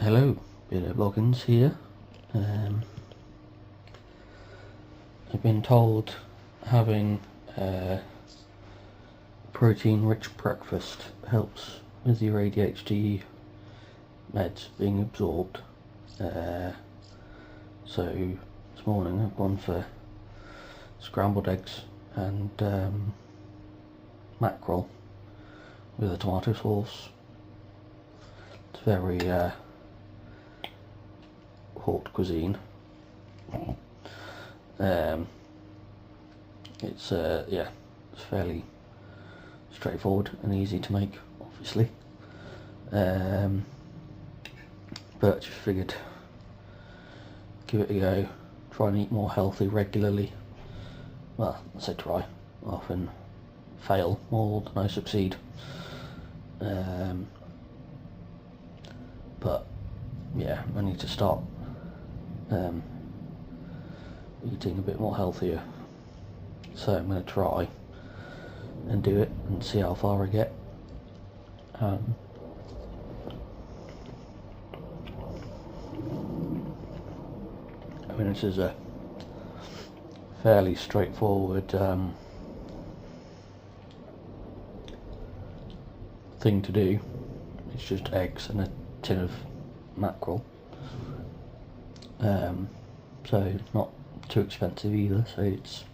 Hello, Billy Bloggins here. I've been told having a protein-rich breakfast helps with your ADHD meds being absorbed. So this morning I've gone for scrambled eggs and mackerel with a tomato sauce. It's very haute cuisine. It's fairly straightforward and easy to make, obviously. But just figured give it a go. Try and eat more healthy regularly. Well, I say try. I often fail more than I succeed. But yeah, I need to start eating a bit more healthier. So I'm going to try and do it and see how far I get. I mean, this is a fairly straightforward thing to do. It's just eggs and a tin of mackerel. So it's not too expensive either, so it's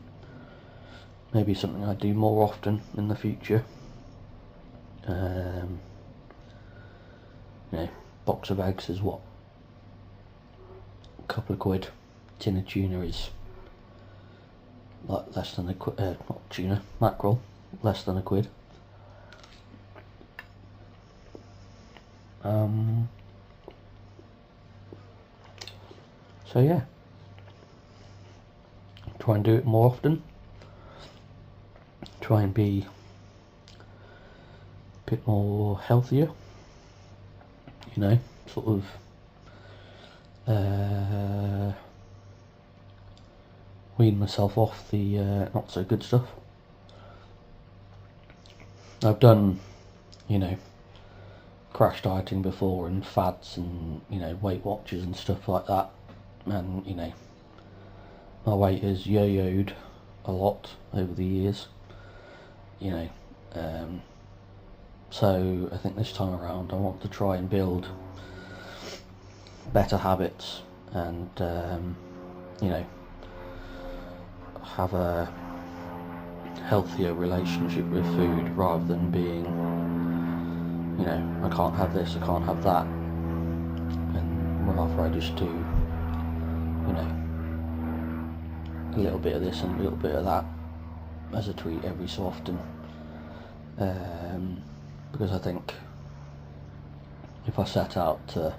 maybe something I do more often in the future. Box of eggs is what? A couple of quid. Tin of tuna is like less than a quid, not tuna, mackerel, less than a quid. So yeah, try and do it more often. Try and be a bit more healthier. Sort of wean myself off the not so good stuff. I've done, crash dieting before and fads and, Weight Watchers and stuff like that. And, my weight has yo-yoed a lot over the years. So I think this time around I want to try and build better habits and, have a healthier relationship with food rather than being, I can't have this, I can't have that, and rather I just do, a little bit of this and a little bit of that as a treat every so often. Because I think if I set out to,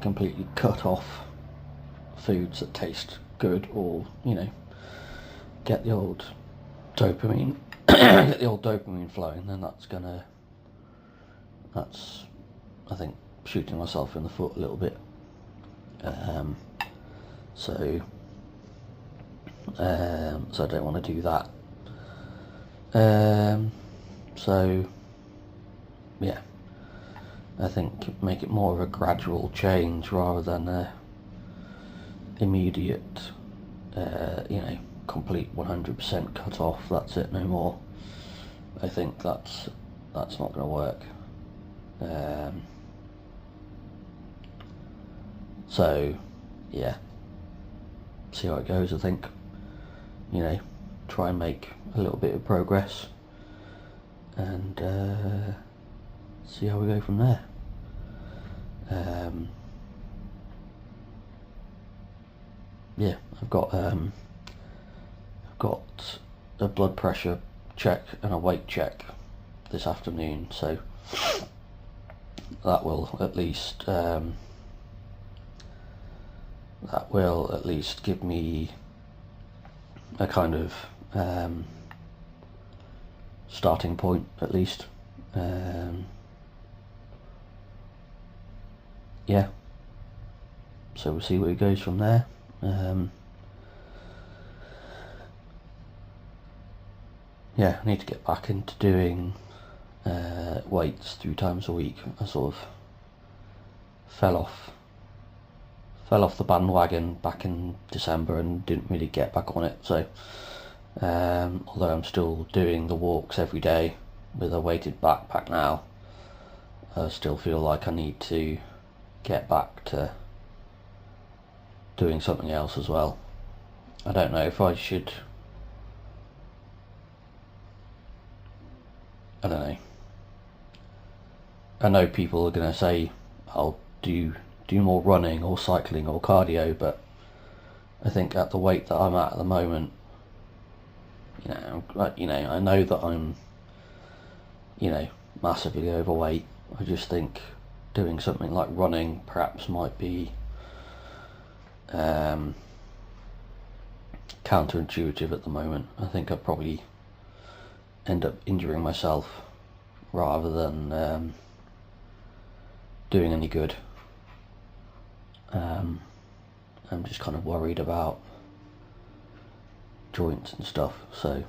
completely cut off foods that taste good, or get the old dopamine flowing, then that's I think shooting myself in the foot a little bit. So I don't want to do that. So yeah, I think make it more of a gradual change rather than a immediate, complete 100% cut off. That's it, no more. I think that's not going to work. So yeah, see how it goes. I think, try and make a little bit of progress and see how we go from there. I've got a blood pressure check and a weight check this afternoon, so that will at least give me a kind of starting point, at least. So we'll see where it goes from there. I need to get back into doing weights 3 times a week. I sort of fell off the bandwagon back in December and didn't really get back on it. So although I'm still doing the walks every day with a weighted backpack now, I still feel like I need to get back to doing something else as well. I don't know if I should, I don't know. I know people are going to say I'll do more running or cycling or cardio, but I think at the weight that I'm at the moment, I know that I'm, massively overweight. I just think doing something like running perhaps might be counterintuitive at the moment. I think I'd probably end up injuring myself rather than doing any good. I'm just kind of worried about joints and stuff, so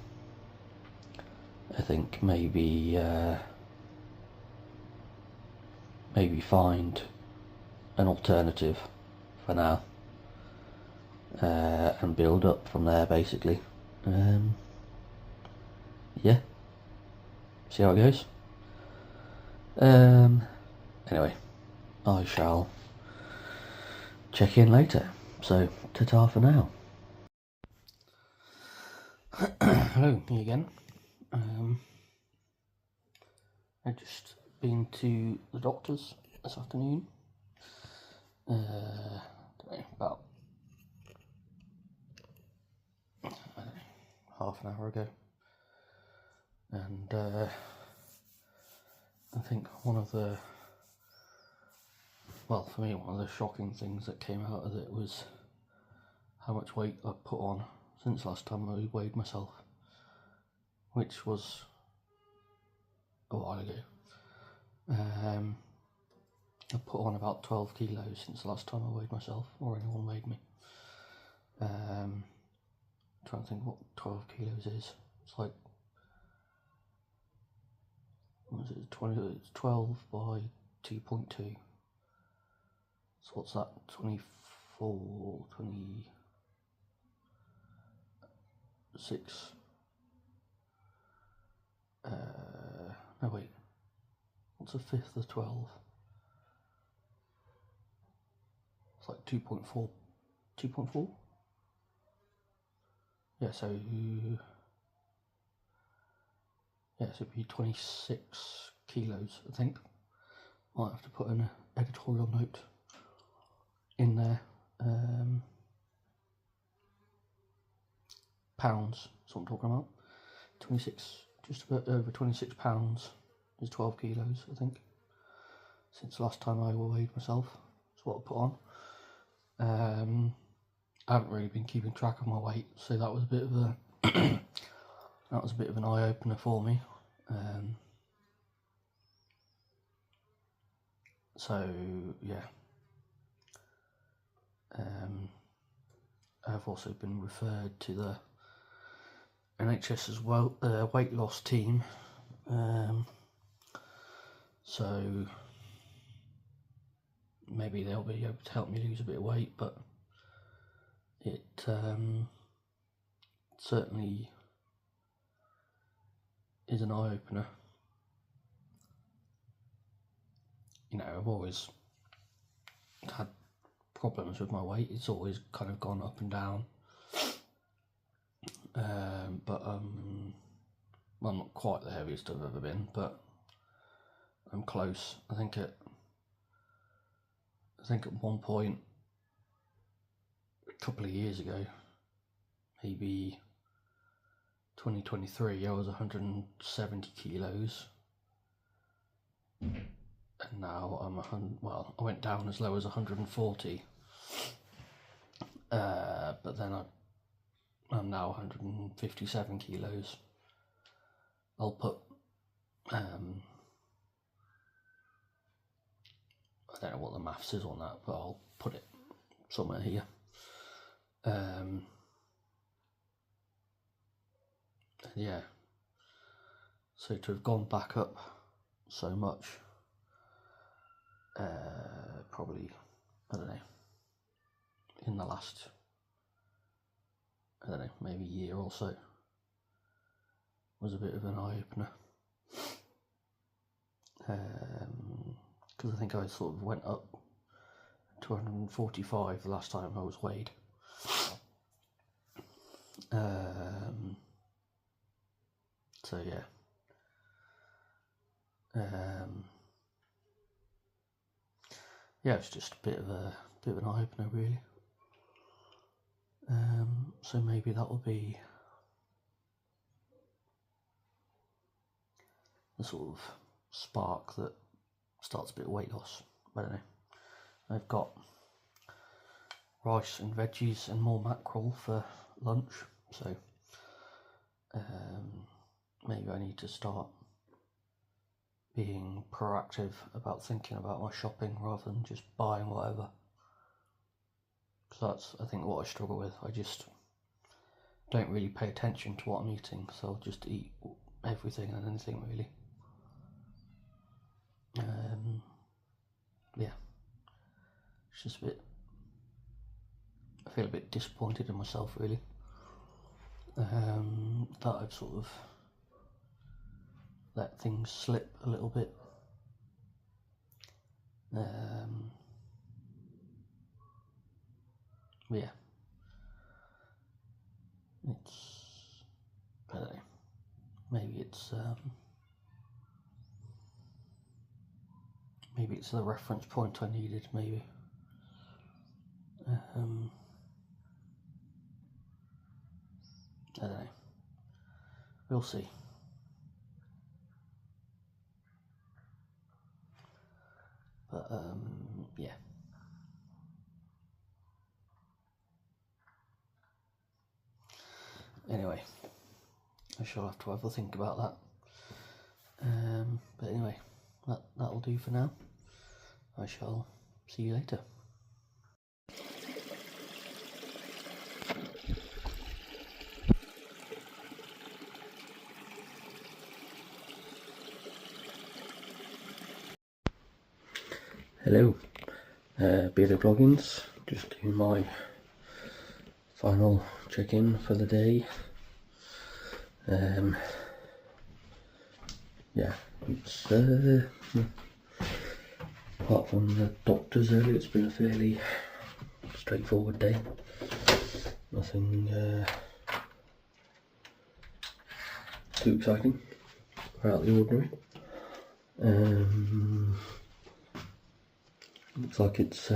I think maybe find an alternative for now and build up from there, basically. Yeah, see how it goes. Anyway, I shall check in later, so ta-ta for now. Hello, me again. I've just been to the doctor's this afternoon, about half an hour ago, and I think one of the shocking things that came out of it was how much weight I put on since last time I weighed myself, which was a while ago. I put on about 12 kilos since the last time I weighed myself, or anyone weighed me. I'm trying to think what 12 kilos is. It's like, what is it, 12 by 2.2. So what's that, 24, 26, no wait, what's a fifth of 12? It's like 2.4, 2.4? Yeah, so it'd be 26 kilos, I think. Might have to put an editorial note in there. Pounds, that's what I'm talking about. 26, just about over 26 pounds is 12 kilos, I think. Since last time I weighed myself, that's what I put on. I haven't really been keeping track of my weight, so that was a bit of a an eye opener for me. So yeah, I've also been referred to the NHS as well, weight loss team. So maybe they'll be able to help me lose a bit of weight, but it certainly is an eye opener. I've always had problems with my weight. It's always kind of gone up and down. But I'm not quite the heaviest I've ever been, but I'm close. I think at one point, a couple of years ago, maybe 2023, I was 170 kilos. And now I'm I went down as low as 140. But then I'm now 157 kilos. I'll put, I don't know what the maths is on that, but I'll put it somewhere here. Yeah. So to have gone back up so much probably, I don't know, in the last, I don't know, maybe year or so, was a bit of an eye-opener. Because I think I sort of went up to 145 the last time I was weighed. So yeah. Yeah, it's just a bit of an eye opener, really. So maybe that will be the sort of spark that starts a bit of weight loss. I don't know. I've got rice and veggies and more mackerel for lunch, so maybe I need to start being proactive about thinking about my shopping rather than just buying whatever. Because that's, I think, what I struggle with. I just don't really pay attention to what I'm eating, so I'll just eat everything and anything, really. Yeah, it's just a bit, I feel a bit disappointed in myself, really, that I've sort of let things slip a little bit. Yeah, it's, I don't know, maybe it's the reference point I needed, maybe. I don't know, we'll see. But yeah. Anyway, I shall have to have a think about that. But anyway, that'll do for now. I shall see you later. Hello, Bearded Vloggins, just doing my final check-in for the day. Yeah, it's apart from the doctors earlier, it's been a fairly straightforward day. Nothing too exciting or out of the ordinary. Looks like it's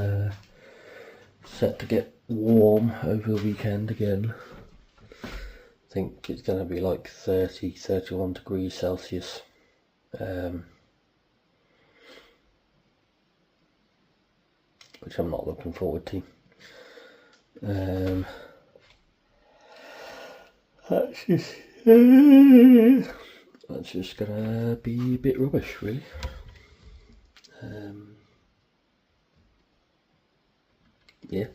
set to get warm over the weekend again. I think it's going to be like 30, 31 degrees Celsius. Which I'm not looking forward to. That's just gonna be a bit rubbish, really. Yeah,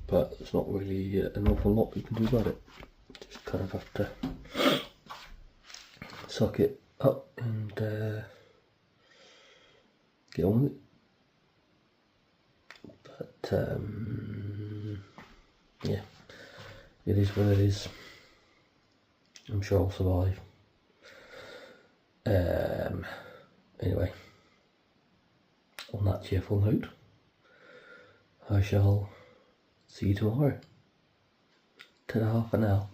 but there's not really an awful lot we can do about it. Just kind of have to suck it up and get on with it. But yeah, it is what it is. I'm sure I'll survive. Anyway, on that cheerful note, I shall see you tomorrow. Ta-da for now.